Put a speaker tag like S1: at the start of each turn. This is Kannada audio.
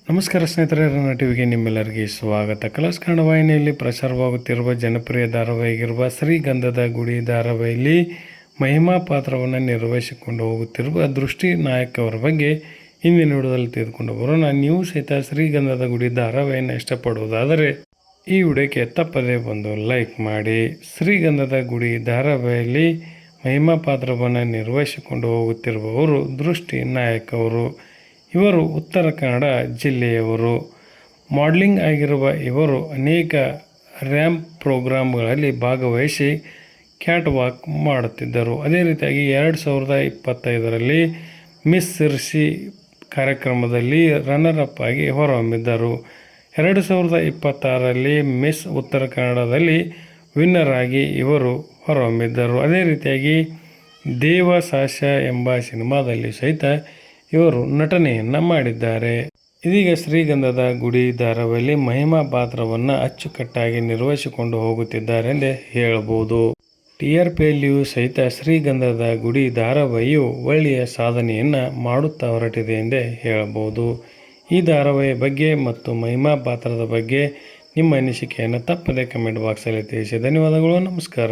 S1: ನಮಸ್ಕಾರ ಸ್ನೇಹಿತರೆ, ರನ್ನ ಟಿವಿಗೆ ನಿಮ್ಮೆಲ್ಲರಿಗೆ ಸ್ವಾಗತ. ಕಲರ್ಸ್ ಕನ್ನಡ ವಾಹಿನಿಯಲ್ಲಿ ಪ್ರಸಾರವಾಗುತ್ತಿರುವ ಜನಪ್ರಿಯ ಧಾರಾವಾಹಿಗಿರುವ ಶ್ರೀಗಂಧದ ಗುಡಿ ಧಾರಾವಾಹಿಯಲ್ಲಿ ಮಹಿಮಾ ಪಾತ್ರವನ್ನು ನಿರ್ವಹಿಸಿಕೊಂಡು ಹೋಗುತ್ತಿರುವ ದೃಷ್ಟಿ ನಾಯಕ್ ಅವರ ಬಗ್ಗೆ ಇಂದಿನ ವಿಡಿಯೋದಲ್ಲಿ ತೆಗೆದುಕೊಂಡು ಬರೋಣ. ನೀವು ಸಹಿತ ಶ್ರೀಗಂಧದ ಗುಡಿ ಧಾರಾವಾಹಿಯನ್ನು ಇಷ್ಟಪಡುವುದಾದರೆ ಈ ವಿಡಿಯೋಕ್ಕೆ ತಪ್ಪದೇ ಬಂದು ಲೈಕ್ ಮಾಡಿ. ಶ್ರೀಗಂಧದ ಗುಡಿ ಧಾರಾವಾಹಿಯಲ್ಲಿ ಮಹಿಮಾ ಪಾತ್ರವನ್ನು ನಿರ್ವಹಿಸಿಕೊಂಡು ಹೋಗುತ್ತಿರುವವರು ದೃಷ್ಟಿ ನಾಯಕ್ ಅವರು. ಇವರು ಉತ್ತರ ಕನ್ನಡ ಜಿಲ್ಲೆಯವರು. ಮಾಡಲಿಂಗ್ ಆಗಿರುವ ಇವರು ಅನೇಕ ರ್ಯಾಂಪ್ ಪ್ರೋಗ್ರಾಮ್ಗಳಲ್ಲಿ ಭಾಗವಹಿಸಿ ಕ್ಯಾಟ್ ವಾಕ್ ಮಾಡುತ್ತಿದ್ದರು. ಅದೇ ರೀತಿಯಾಗಿ 2025ರಲ್ಲಿ ಮಿಸ್ ಸಿರ್ಸಿ ಕಾರ್ಯಕ್ರಮದಲ್ಲಿ ರನ್ನರ್ ಅಪ್ ಆಗಿ ಹೊರಹೊಮ್ಮಿದ್ದರು. 2026ರಲ್ಲಿ ಮಿಸ್ ಉತ್ತರ ಕನ್ನಡದಲ್ಲಿ ವಿನ್ನರ್ ಆಗಿ ಇವರು ಹೊರಹೊಮ್ಮಿದ್ದರು. ಅದೇ ರೀತಿಯಾಗಿ ದೇವಸಾಸ್ಯ ಎಂಬ ಸಿನಿಮಾದಲ್ಲಿ ಸಹಿತ ಇವರು ನಟನೆಯನ್ನು ಮಾಡಿದ್ದಾರೆ. ಇದೀಗ ಶ್ರೀಗಂಧದ ಗುಡಿ ಧಾರಾವಾಹಿಯಲ್ಲಿ ಮಹಿಮಾ ಪಾತ್ರವನ್ನು ಅಚ್ಚುಕಟ್ಟಾಗಿ ನಿರ್ವಹಿಸಿಕೊಂಡು ಹೋಗುತ್ತಿದ್ದಾರೆಂದೇ ಹೇಳಬಹುದು. TRPಯಲ್ಲಿಯೂ ಸಹಿತ ಶ್ರೀಗಂಧದ ಗುಡಿ ಧಾರಾವಾಹಿಯು ಒಳ್ಳೆಯ ಸಾಧನೆಯನ್ನು ಮಾಡುತ್ತಾ ಹೊರಟಿದೆ ಎಂದೇ ಹೇಳಬಹುದು. ಈ ಧಾರಾವಾಹಿಯ ಬಗ್ಗೆ ಮತ್ತು ಮಹಿಮಾ ಪಾತ್ರದ ಬಗ್ಗೆ ನಿಮ್ಮ ಅನಿಸಿಕೆಯನ್ನು ತಪ್ಪದೇ ಕಮೆಂಟ್ ಬಾಕ್ಸಲ್ಲಿ ತಿಳಿಸಿ. ಧನ್ಯವಾದಗಳು. ನಮಸ್ಕಾರ.